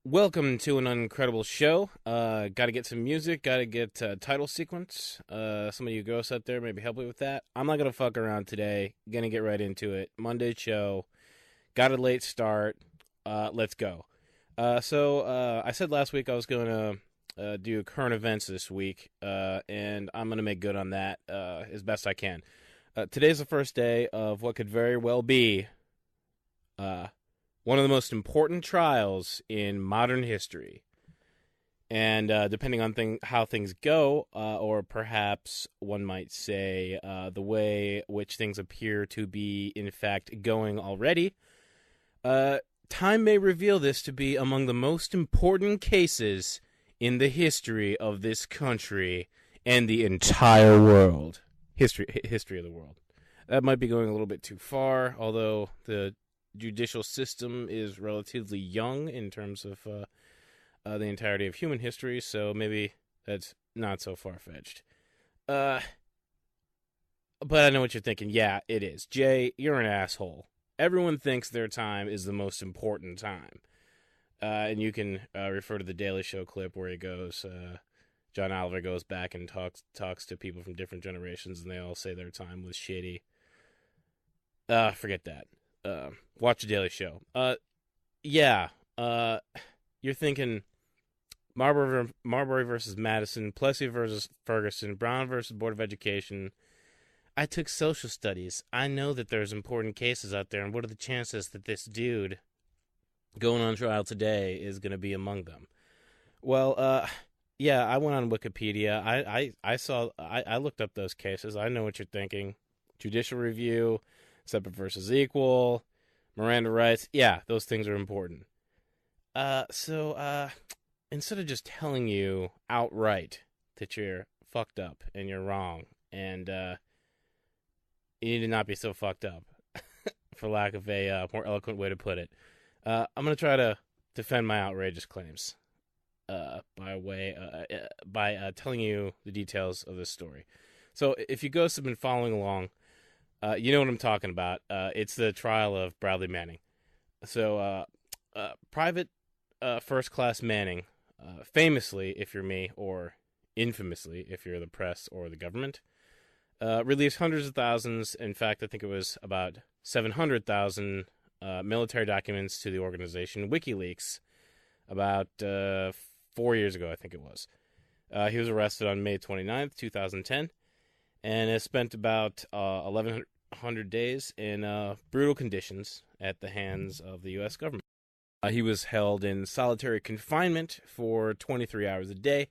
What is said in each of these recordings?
Welcome to an Uncredible show. Got to get some music. Got to get title sequence. Some of you ghosts out there maybe help me with that. I'm not gonna fuck around today. Gonna get right into it. Monday show. Got a late start. Let's go. I said last week I was gonna do current events this week, and I'm gonna make good on that as best I can. Today's the first day of what could very well be uh, one of the most important trials in modern history. And depending on how things go, or perhaps one might say the way which things appear to be, in fact, going already, time may reveal this to be among the most important cases in the history of this country and the entire world. History of the world. That might be going a little bit too far, although the judicial system is relatively young in terms of the entirety of human history, so maybe that's not so far-fetched. But I know what you're thinking. Yeah, it is. Jay, you're an asshole. Everyone thinks their time is the most important time. And you can refer to the Daily Show clip where he goes, John Oliver goes back and talks to people from different generations, and they all say their time was shitty. Forget that. Watch the Daily Show. You're thinking Marbury versus Madison, Plessy versus Ferguson, Brown versus Board of Education. I took social studies. I know that there's important cases out there, and what are the chances that this dude going on trial today is going to be among them? Well, I went on Wikipedia. I looked up those cases. I know what you're thinking. Judicial review, separate versus equal, Miranda rights. Yeah, those things are important. Instead of just telling you outright that you're fucked up and you're wrong and you need to not be so fucked up, for lack of a more eloquent way to put it, I'm going to try to defend my outrageous claims by telling you the details of this story. So if you ghosts have been following along, you know what I'm talking about. It's the trial of Bradley Manning. So, Private First Class Manning, famously, if you're me, or infamously, if you're the press or the government, released hundreds of thousands. In fact, I think it was about 700,000 military documents to the organization WikiLeaks about 4 years ago, I think it was. He was arrested on May 29th, 2010. And has spent about 1,100 days in brutal conditions at the hands of the U.S. government. He was held in solitary confinement for 23 hours a day,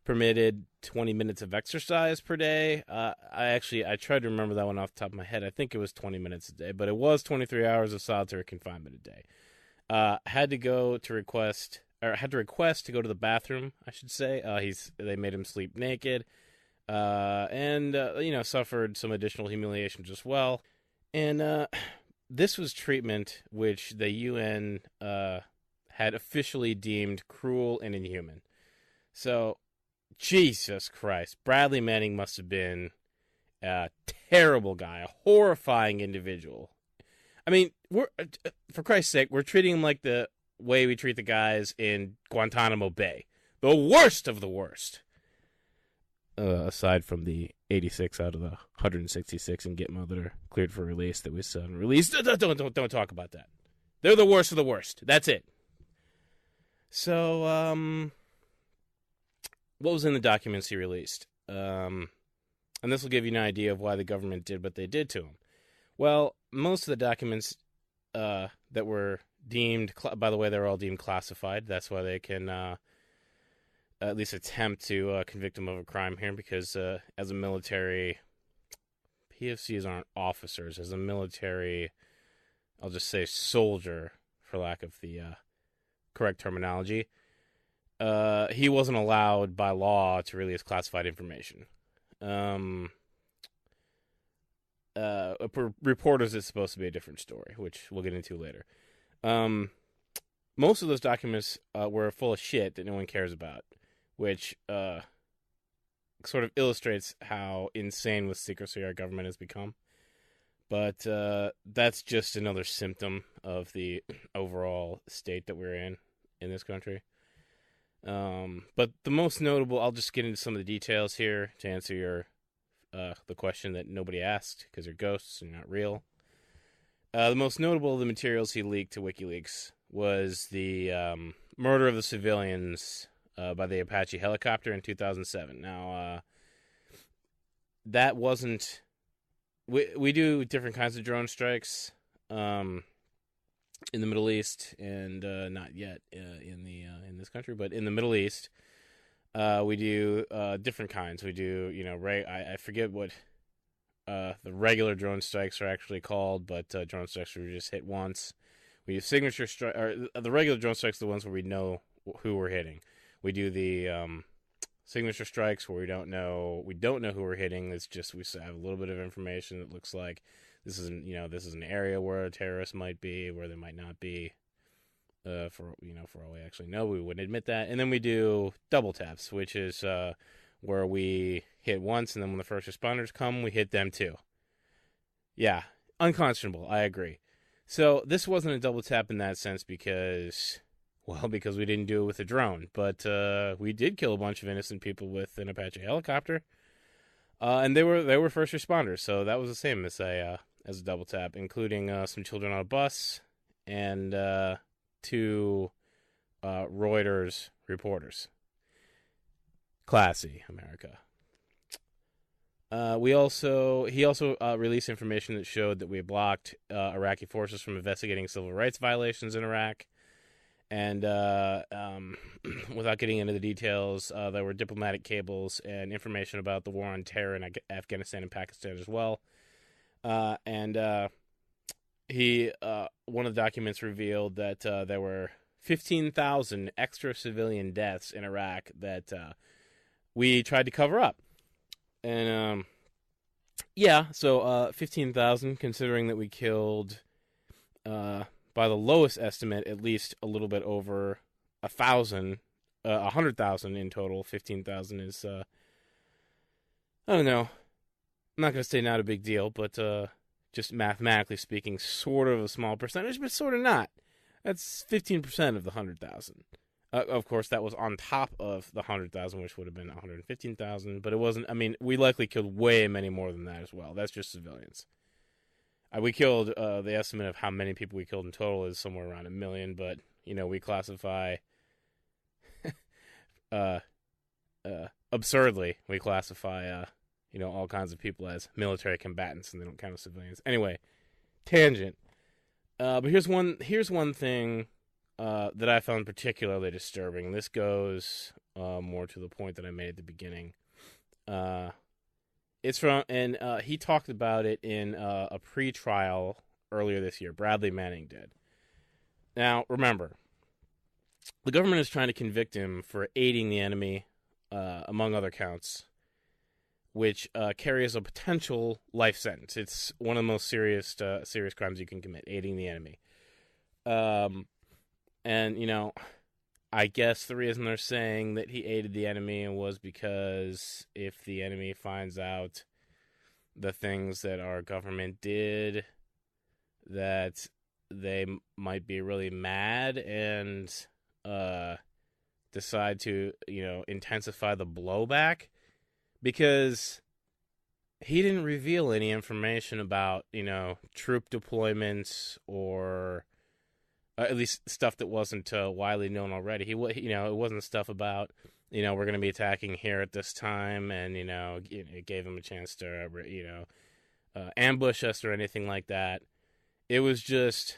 permitted 20 minutes of exercise per day. I tried to remember that one off the top of my head. I think it was 20 minutes a day, but it was 23 hours of solitary confinement a day. Had to request to go to the bathroom, I should say. They made him sleep naked. Suffered some additional humiliations as well. And this was treatment which the UN had officially deemed cruel and inhuman. So, Jesus Christ, Bradley Manning must have been a terrible guy, a horrifying individual. I mean, for Christ's sake, we're treating him like the way we treat the guys in Guantanamo Bay. The worst of the worst. Aside from the 86 out of the 166 in Gitmo that are cleared for release that we still haven't released. Don't talk about that. They're the worst of the worst. That's it. So, what was in the documents he released? And this will give you an idea of why the government did what they did to him. Well, most of the documents that were deemed, by the way, they're all deemed classified. That's why they can at least attempt to convict him of a crime here, because as a military, PFCs aren't officers. As a military, I'll just say soldier, for lack of the correct terminology, he wasn't allowed by law to release classified information. Reporters is supposed to be a different story, which we'll get into later. Most of those documents were full of shit that no one cares about, which sort of illustrates how insane with secrecy our government has become. But that's just another symptom of the overall state that we're in. in this country. But the most notable, I'll just get into some of the details here to answer your the question that nobody asked because they're ghosts and not real. The most notable of the materials he leaked to WikiLeaks was the murder of the civilians by the Apache helicopter in 2007. Now, that wasn't... We do different kinds of drone strikes in the Middle East, and not yet in this country, but in the Middle East, we do different kinds. We do, I forget what the regular drone strikes are actually called, but drone strikes where we just hit once. We do signature strike, or the regular drone strikes are the ones where we know who we're hitting. We do the signature strikes where we don't know who we're hitting. It's just we have a little bit of information that looks like this is an area where a terrorist might be, where they might not be. For all we actually know, we wouldn't admit that. And then we do double taps, which is where we hit once, and then when the first responders come, we hit them too. Yeah, unconscionable. I agree. So this wasn't a double tap in that sense because we didn't do it with a drone, but we did kill a bunch of innocent people with an Apache helicopter, and they were first responders, so that was the same as a double tap, including some children on a bus and 2 Reuters reporters. Classy, America. He also released information that showed that we blocked Iraqi forces from investigating civil rights violations in Iraq. And without getting into the details, there were diplomatic cables and information about the war on terror in Afghanistan and Pakistan as well. And one of the documents revealed that there were 15,000 extra civilian deaths in Iraq that we tried to cover up. And, so 15,000, considering that we killed, by the lowest estimate, at least a little bit over 1,000, 100,000 in total. 15,000 is, I don't know. I'm not going to say not a big deal, but just mathematically speaking, sort of a small percentage, but sort of not. That's 15% of the 100,000. Of course, that was on top of the 100,000, which would have been 115,000, but it wasn't. I mean, we likely killed way many more than that as well. That's just civilians. We killed, the estimate of how many people we killed in total is somewhere around 1 million, but, we classify, absurdly, we classify, all kinds of people as military combatants, and they don't count as civilians. Anyway, tangent. But here's one thing that I found particularly disturbing. This goes more to the point that I made at the beginning. It's from, and he talked about it in a pre-trial earlier this year. Bradley Manning did. Now, remember, the government is trying to convict him for aiding the enemy, among other counts, which carries a potential life sentence. It's one of the most serious crimes you can commit, aiding the enemy. And, I guess the reason they're saying that he aided the enemy was because if the enemy finds out the things that our government did, that they might be really mad and decide to, intensify the blowback, because he didn't reveal any information about, troop deployments or at least stuff that wasn't widely known already. It wasn't stuff about, we're going to be attacking here at this time, and, it gave him a chance to, ambush us or anything like that. It was just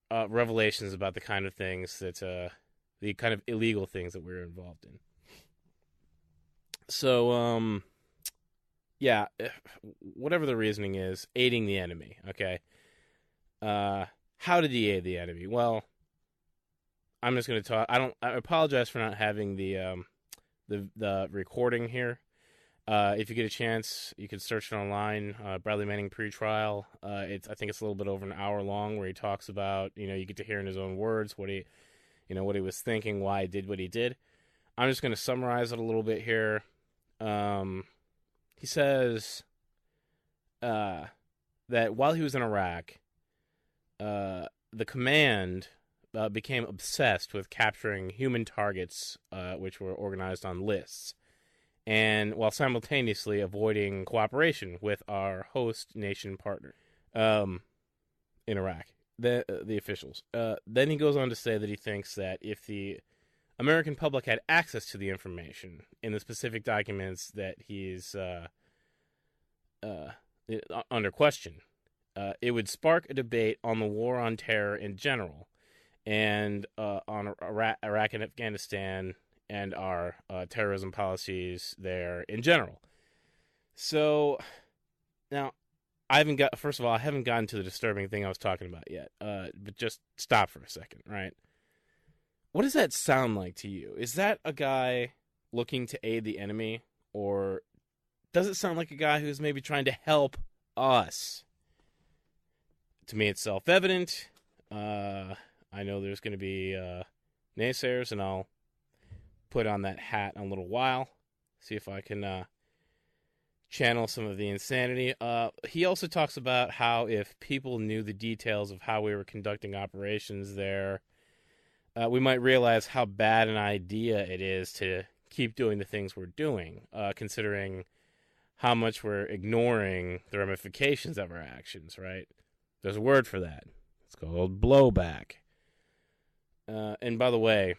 revelations about the kind of things that, the kind of illegal things that we were involved in. So, whatever the reasoning is, aiding the enemy, okay? How did he aid the enemy? Well, I'm just going to talk. I apologize for not having the recording here. If you get a chance, you can search it online. Bradley Manning pre-trial. I think it's a little bit over an hour long, where he talks about, you get to hear in his own words what he was thinking, why he did what he did. I'm just going to summarize it a little bit here. He says that while he was in Iraq, the command became obsessed with capturing human targets, which were organized on lists, and while simultaneously avoiding cooperation with our host nation partner in Iraq, the officials. Then he goes on to say that he thinks that if the American public had access to the information in the specific documents that he's under question, it would spark a debate on the war on terror in general, and on Iraq and Afghanistan, and our terrorism policies there in general. So, now, first of all, I haven't gotten to the disturbing thing I was talking about yet, but just stop for a second, right? What does that sound like to you? Is that a guy looking to aid the enemy, or does it sound like a guy who's maybe trying to help us? To me, it's self-evident. I know there's going to be naysayers, and I'll put on that hat in a little while, see if I can channel some of the insanity. He also talks about how if people knew the details of how we were conducting operations there, we might realize how bad an idea it is to keep doing the things we're doing, considering how much we're ignoring the ramifications of our actions, right? There's a word for that. It's called blowback. And by the way,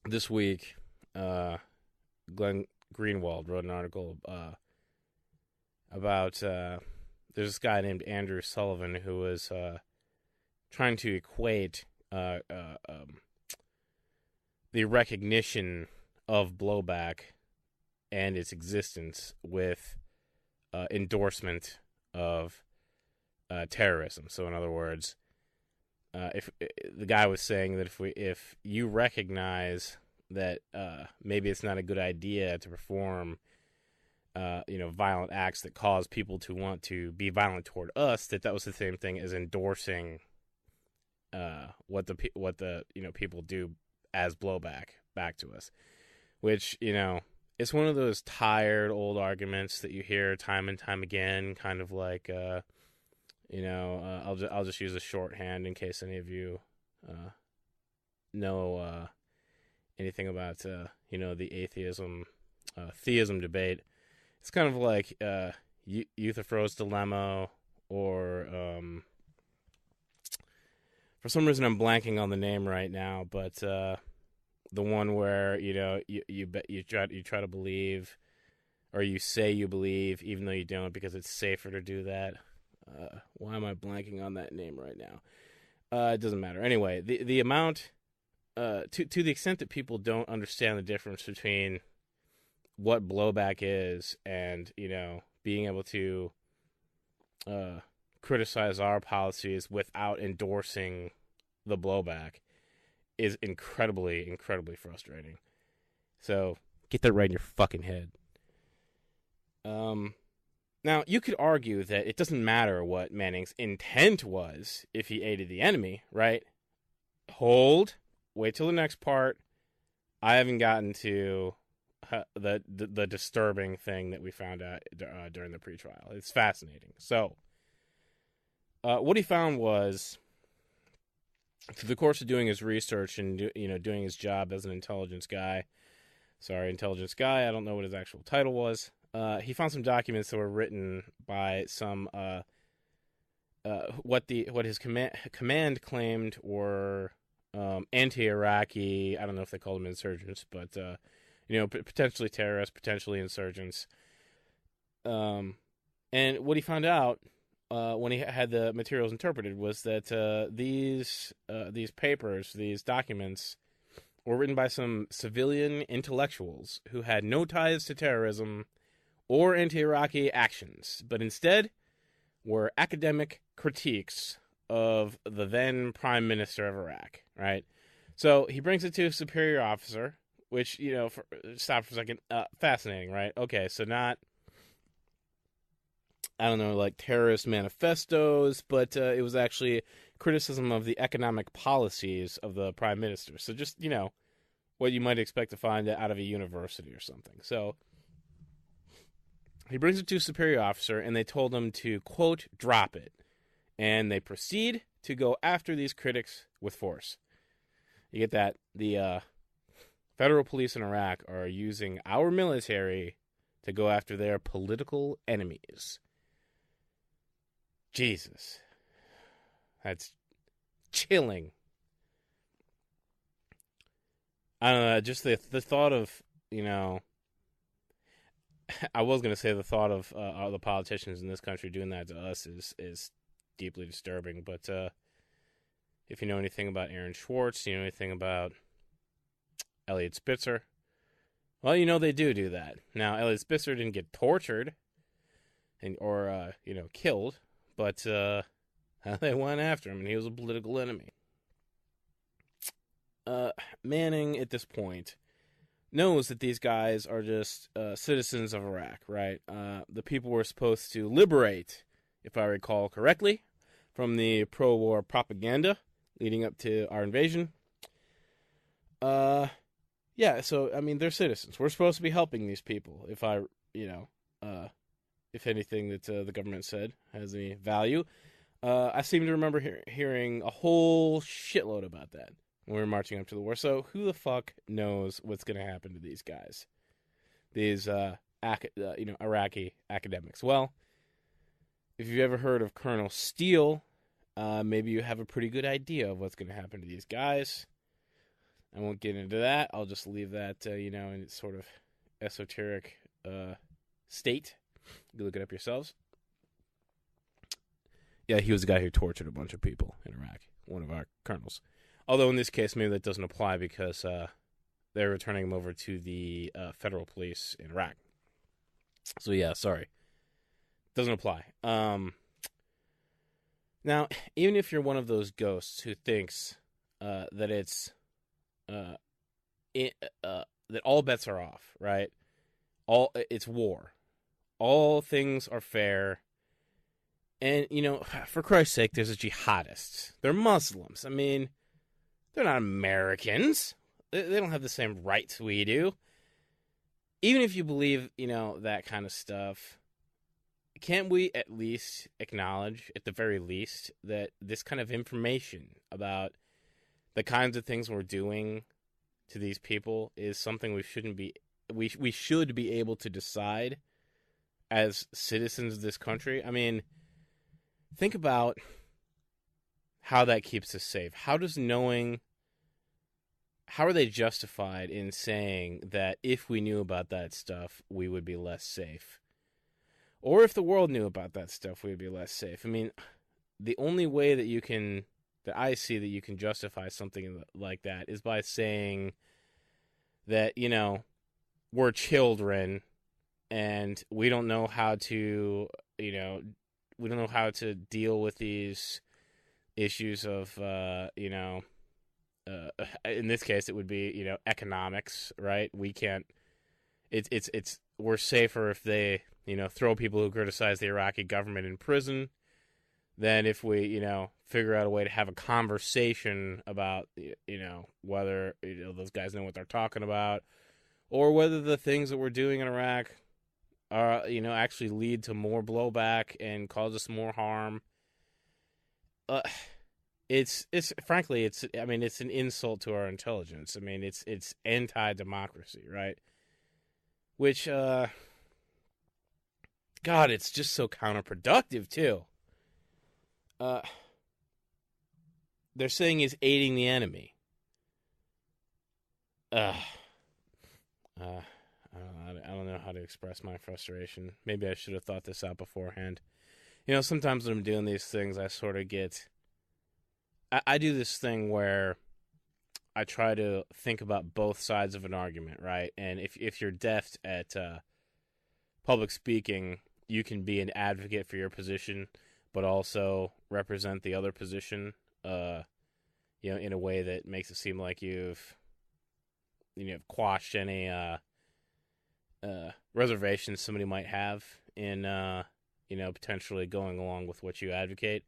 this week, Glenn Greenwald wrote an article about there's this guy named Andrew Sullivan who was trying to equate the recognition of blowback and its existence with endorsement of terrorism. So, in other words, if the guy was saying that if you recognize that maybe it's not a good idea to perform violent acts that cause people to want to be violent toward us, that was the same thing as endorsing what the people do as blowback back to us, which it's one of those tired old arguments that you hear time and time again, kind of like I'll just use a shorthand in case any of you know anything about the theism debate. It's kind of like Euthyphro's dilemma, or for some reason I'm blanking on the name right now, but the one where you try to believe, or you say you believe even though you don't because it's safer to do that. Why am I blanking on that name right now? It doesn't matter. Anyway, the amount, to the extent that people don't understand the difference between what blowback is and, being able to criticize our policies without endorsing the blowback is incredibly, incredibly frustrating. So, get that right in your fucking head. Now, you could argue that it doesn't matter what Manning's intent was if he aided the enemy, right? Wait till the next part. I haven't gotten to the disturbing thing that we found out during the pretrial. It's fascinating. So, what he found was, through the course of doing his research and doing his job as an intelligence guy, I don't know what his actual title was. He found some documents that were written by some what his command claimed were anti-Iraqi. I don't know if they called them insurgents, but potentially terrorists, potentially insurgents. And what he found out when he had the materials interpreted was that these papers, these documents, were written by some civilian intellectuals who had no ties to terrorism or anti-Iraqi actions, but instead were academic critiques of the then Prime Minister of Iraq, right? So he brings it to a superior officer, which, stop for a second, fascinating, right? Okay, so not, like terrorist manifestos, but it was actually criticism of the economic policies of the Prime Minister. So just, what you might expect to find out of a university or something. So he brings it to a superior officer, and they told him to, quote, drop it. And they proceed to go after these critics with force. You get that? The federal police in Iraq are using our military to go after their political enemies. Jesus. That's chilling. I don't know, just the thought of, I was going to say the thought of the politicians in this country doing that to us is deeply disturbing, but if you know anything about Aaron Schwartz, you know anything about Elliot Spitzer, well, they do that. Now, Elliot Spitzer didn't get tortured or killed, but they went after him, and he was a political enemy. Manning, at this point, knows that these guys are just citizens of Iraq, right? The people we're supposed to liberate, if I recall correctly, from the pro-war propaganda leading up to our invasion. Yeah, so, they're citizens. We're supposed to be helping these people, if anything that the government said has any value. I seem to remember hearing a whole shitload about that when we were marching up to the war. So who the fuck knows what's going to happen to these guys? These, Iraqi academics. Well, if you've ever heard of Colonel Steele, maybe you have a pretty good idea of what's going to happen to these guys. I won't get into that. I'll just leave that, in its sort of esoteric state. You can look it up yourselves. Yeah, he was the guy who tortured a bunch of people in Iraq, one of our colonels. Although in this case, maybe that doesn't apply because they're returning him over to the federal police in Iraq. So yeah, sorry. Doesn't apply. Now, even if you're one of those ghosts who thinks that it's that all bets are off, right? It's war. All things are fair. And, for Christ's sake, there's the jihadists. They're Muslims. They're not Americans. They don't have the same rights we do. Even if you believe, that kind of stuff, can't we at least acknowledge, at the very least, that this kind of information about the kinds of things we're doing to these people is something we should be able to decide as citizens of this country? Think about how that keeps us safe. How are they justified in saying that if we knew about that stuff, we would be less safe? Or if the world knew about that stuff, we would be less safe. The only way that I see that you can justify something like that is by saying that, we're children and we don't know how to, we don't know how to deal with these issues of, in this case, it would be, economics, right? We can't, we're safer if they, throw people who criticize the Iraqi government in prison than if we, figure out a way to have a conversation about, whether, those guys know what they're talking about, or whether the things that we're doing in Iraq are, actually lead to more blowback and cause us more harm. It's frankly, it's an insult to our intelligence. It's anti-democracy, right? Which, God, it's just so counterproductive too. They're saying he's aiding the enemy. I don't know how to express my frustration. Maybe I should have thought this out beforehand. Sometimes when I'm doing these things, I sort of get... I do this thing where I try to think about both sides of an argument, right? And if you're deft at public speaking, you can be an advocate for your position, but also represent the other position, in a way that makes it seem like you've quashed any reservations somebody might have in, potentially going along with what you advocate.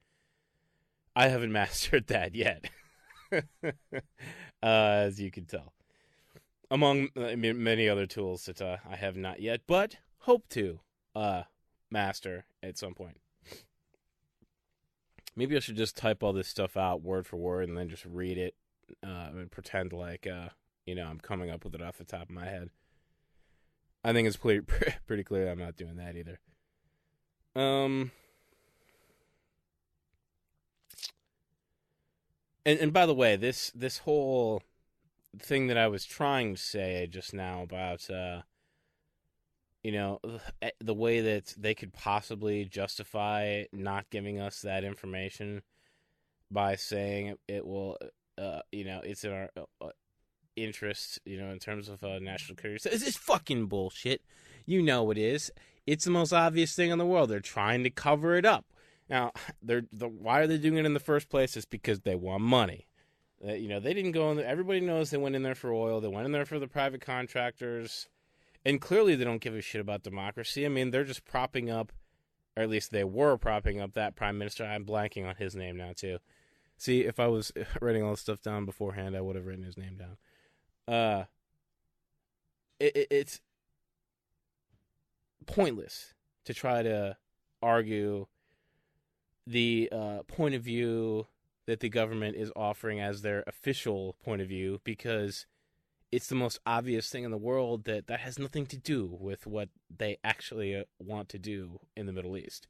I haven't mastered that yet, as you can tell. Among many other tools that I have not yet, but hope to master at some point. Maybe I should just type all this stuff out word for word and then just read it and pretend like, I'm coming up with it off the top of my head. I think it's pretty clear I'm not doing that either. And by the way, this whole thing that I was trying to say just now about, the way that they could possibly justify not giving us that information by saying it will, it's in our interest, in terms of national security. This is fucking bullshit. You know it is. It's the most obvious thing in the world. They're trying to cover it up. Now, why are they doing it in the first place? It's because they want money. They didn't go in there. Everybody knows they went in there for oil. They went in there for the private contractors. And clearly they don't give a shit about democracy. I mean, they're just propping up, or at least they were propping up that prime minister. I'm blanking on his name now, too. See, if I was writing all this stuff down beforehand, I would have written his name down. It's pointless to try to argue the point of view that the government is offering as their official point of view, because it's the most obvious thing in the world that has nothing to do with what they actually want to do in the Middle East.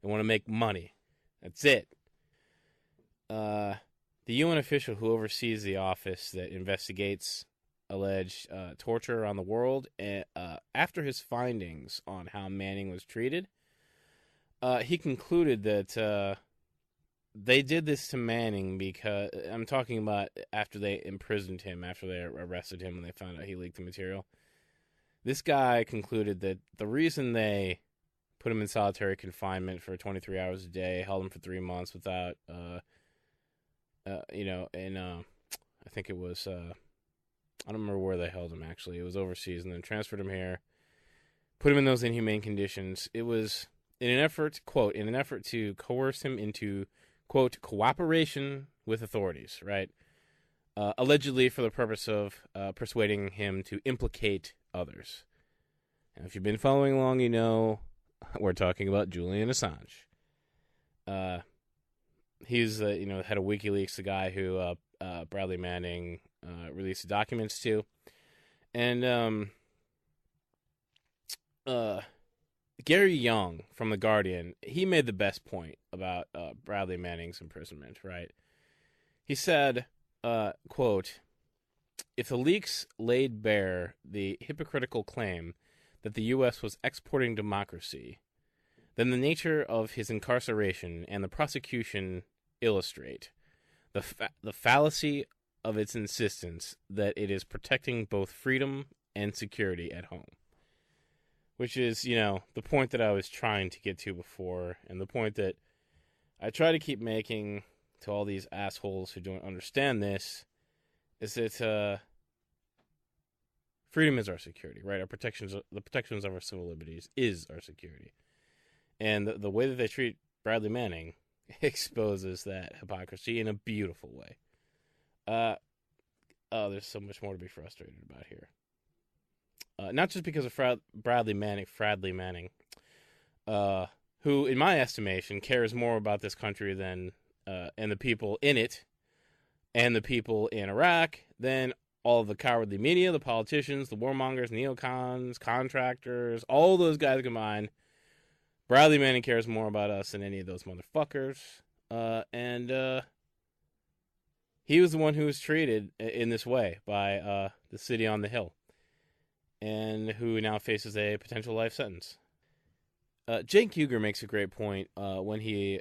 They want to make money. That's it. The UN official who oversees the office that investigates alleged torture around the world, after his findings on how Manning was treated, he concluded that they did this to Manning because, I'm talking about after they imprisoned him, after they arrested him when they found out he leaked the material. This guy concluded that the reason they put him in solitary confinement for 23 hours a day, held him for 3 months without, I think it was, I don't remember where they held him actually. It was overseas, and then transferred him here, put him in those inhumane conditions. It was in an effort, quote, in an effort to coerce him into, quote, cooperation with authorities, right? Allegedly for the purpose of persuading him to implicate others. And if you've been following along, you know we're talking about Julian Assange. He's, the head of WikiLeaks, the guy who Bradley Manning released the documents to. And Gary Young from The Guardian, he made the best point about Bradley Manning's imprisonment, right? He said, quote, "If the leaks laid bare the hypocritical claim that the U.S. was exporting democracy, then the nature of his incarceration and the prosecution illustrate the fallacy of its insistence that it is protecting both freedom and security at home." Which is, the point that I was trying to get to before, and the point that I try to keep making to all these assholes who don't understand this, is that freedom is our security, right? The protections of our civil liberties is our security. And the way that they treat Bradley Manning exposes that hypocrisy in a beautiful way. There's so much more to be frustrated about here. Not just because of Bradley Manning, who, in my estimation, cares more about this country than and the people in it, and the people in Iraq, than all of the cowardly media, the politicians, the warmongers, neocons, contractors, all those guys combined. Bradley Manning cares more about us than any of those motherfuckers. And he was the one who was treated in this way by the city on the Hill, and who now faces a potential life sentence. Cenk Uygur makes a great point when he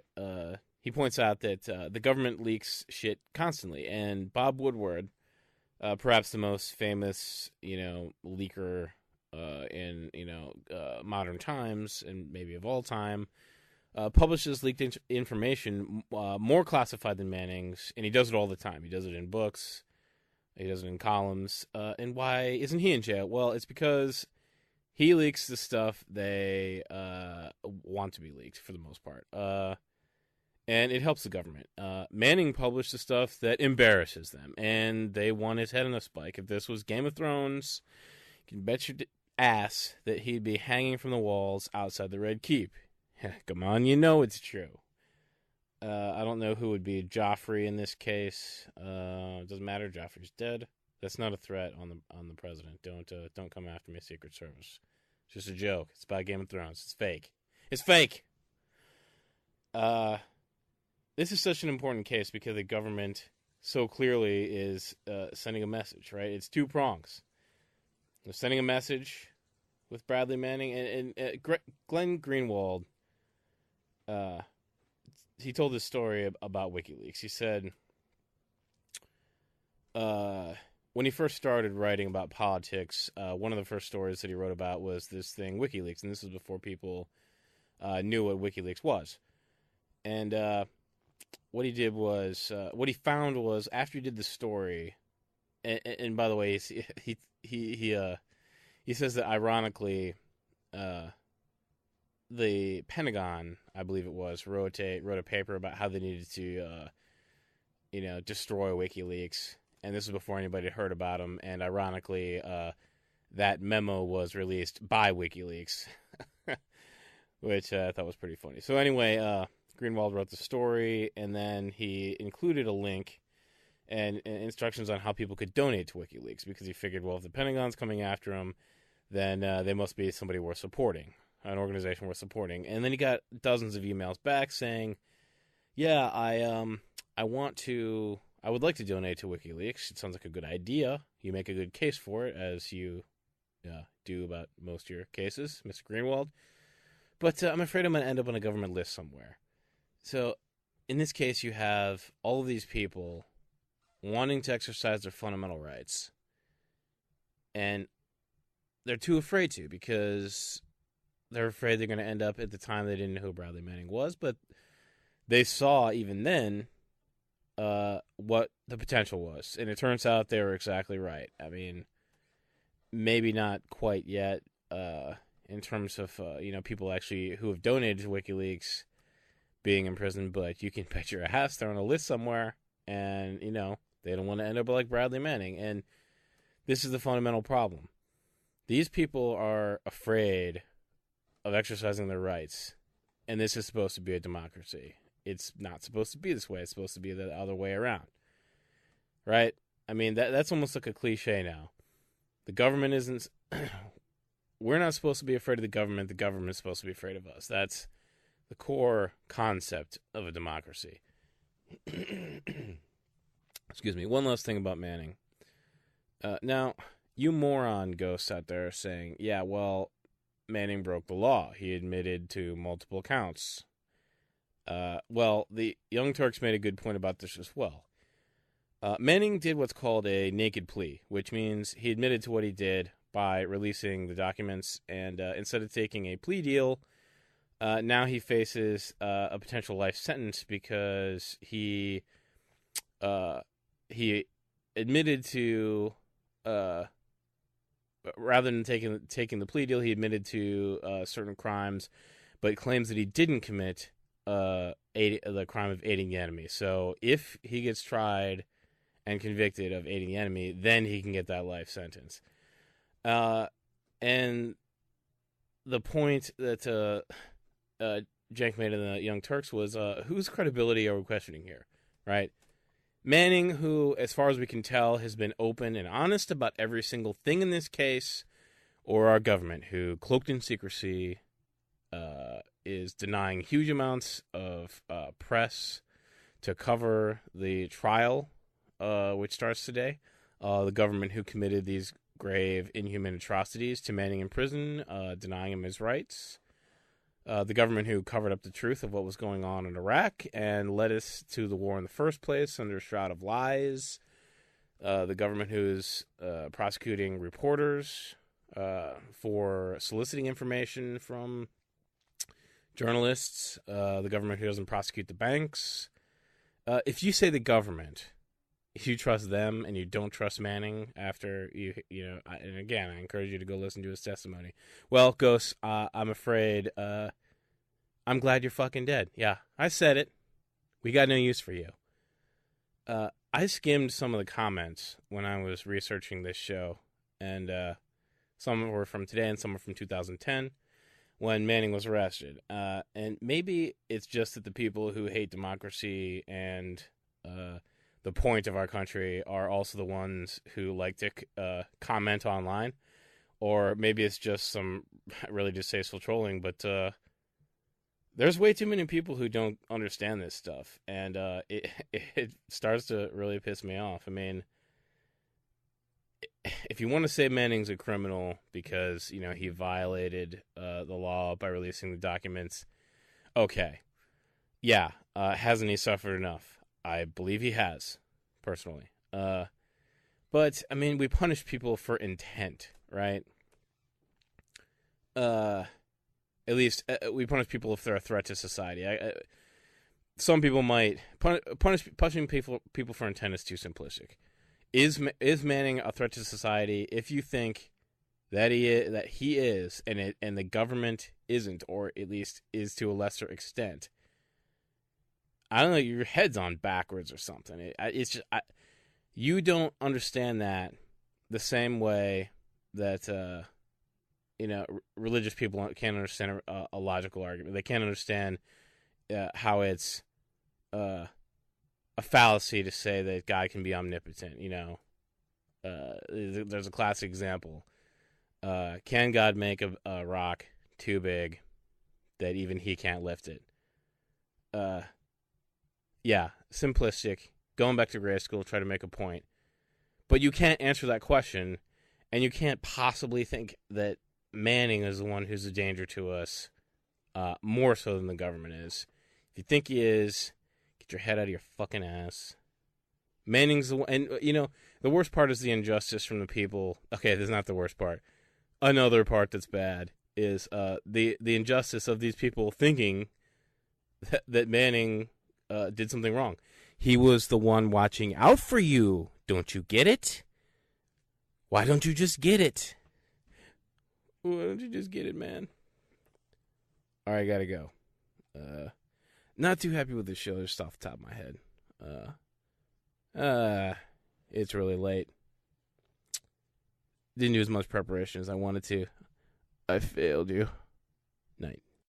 points out that the government leaks shit constantly, and Bob Woodward, perhaps the most famous, leaker in modern times and maybe of all time, publishes leaked information more classified than Manning's, and he does it all the time. He does it in books. He does it in columns. And why isn't he in jail? Well, it's because he leaks the stuff they want to be leaked, for the most part. And it helps the government. Manning published the stuff that embarrasses them, and they want his head on a spike. If this was Game of Thrones, you can bet your ass that he'd be hanging from the walls outside the Red Keep. Come on, you know it's true. I don't know who would be Joffrey in this case. It doesn't matter. Joffrey's dead. That's not a threat on the president. Don't come after me, Secret Service. It's just a joke. It's about Game of Thrones. It's fake. It's fake. This is such an important case because the government so clearly is sending a message, right? It's two prongs. They're sending a message with Bradley Manning and Glenn Greenwald. He told this story about WikiLeaks. He said, when he first started writing about politics, one of the first stories that he wrote about was this thing, WikiLeaks, and this was before people knew what WikiLeaks was. And what he did was, what he found was after he did the story, and by the way, he says that ironically, the Pentagon, I believe it was, wrote a paper about how they needed to, destroy WikiLeaks, and this was before anybody had heard about him. And ironically, that memo was released by WikiLeaks, which I thought was pretty funny. So anyway, Greenwald wrote the story, and then he included a link and instructions on how people could donate to WikiLeaks, because he figured, well, if the Pentagon's coming after him, then they must be somebody worth supporting, an organization worth supporting. And then he got dozens of emails back saying, yeah, I would like to donate to WikiLeaks. It sounds like a good idea. You make a good case for it, as you do about most of your cases, Mr. Greenwald. But I'm afraid I'm going to end up on a government list somewhere. So in this case, you have all of these people wanting to exercise their fundamental rights, and they're too afraid to, because they're afraid they're going to end up, at the time they didn't know who Bradley Manning was, but they saw even then what the potential was, and it turns out they were exactly right. I mean, maybe not quite yet in terms of people actually who have donated to WikiLeaks being in prison, but you can bet your ass they're on a list somewhere, and they don't want to end up like Bradley Manning. And this is the fundamental problem. These people are afraid of exercising their rights, and this is supposed to be a democracy. It's not supposed to be this way. It's supposed to be the other way around, right? I mean, that's almost like a cliche now. The government isn't... We're not supposed to be afraid of the government. The government is supposed to be afraid of us. That's the core concept of a democracy. Excuse me. One last thing about Manning. Now, you moron ghosts out there saying, yeah, well, Manning broke the law. He admitted to multiple counts. Well, the Young Turks made a good point about this as well. Manning did what's called a naked plea, which means he admitted to what he did by releasing the documents, and instead of taking a plea deal, now he faces a potential life sentence because he admitted to, rather than taking the plea deal, he admitted to certain crimes, but claims that he didn't commit the crime of aiding the enemy. So if he gets tried and convicted of aiding the enemy, then he can get that life sentence. And the point that Jank made in the Young Turks was, whose credibility are we questioning here, right? Manning, who, as far as we can tell, has been open and honest about every single thing in this case, or our government, who, cloaked in secrecy, is denying huge amounts of press to cover the trial, which starts today. The government who committed these grave, inhuman atrocities to Manning in prison, denying him his rights. The government who covered up the truth of what was going on in Iraq and led us to the war in the first place under a shroud of lies. The government who's prosecuting reporters for soliciting information from journalists. The government who doesn't prosecute the banks. If you say the government, if you trust them and you don't trust Manning after and again, I encourage you to go listen to his testimony. Well, Ghost, I'm afraid, I'm glad you're fucking dead. Yeah, I said it. We got no use for you. I skimmed some of the comments when I was researching this show, and some were from today and some were from 2010. when Manning was arrested. And maybe it's just that the people who hate democracy and the point of our country are also the ones who like to comment online. Or maybe it's just some really distasteful trolling, but there's way too many people who don't understand this stuff. And it starts to really piss me off. I mean, if you want to say Manning's a criminal because, he violated the law by releasing the documents, okay. Yeah, hasn't he suffered enough? I believe he has, personally. But, I mean, we punish people for intent, right? At least we punish people if they're a threat to society. Some people might punishing people for intent is too simplistic. Is Manning a threat to society? If you think that he is, and the government isn't, or at least is to a lesser extent, I don't know. Your head's on backwards or something. It's just you don't understand that the same way that religious people can't understand a logical argument. They can't understand how it's a fallacy to say that God can be omnipotent. There's a classic example. Can God make a rock too big that even he can't lift it? Yeah, simplistic. Going back to grade school, try to make a point. But you can't answer that question, and you can't possibly think that Manning is the one who's a danger to us, more so than the government is. If you think he is, get your head out of your fucking ass. Manning's the one, and the worst part is the injustice from the people. Okay, this is not the worst part. Another part that's bad is the injustice of these people thinking that Manning did something wrong. He was the one watching out for you. Don't you get it? Why don't you just get it? Why don't you just get it, man? All right, gotta go. Not too happy with the show, just off the top of my head. It's really late. Didn't do as much preparation as I wanted to. I failed you. Night.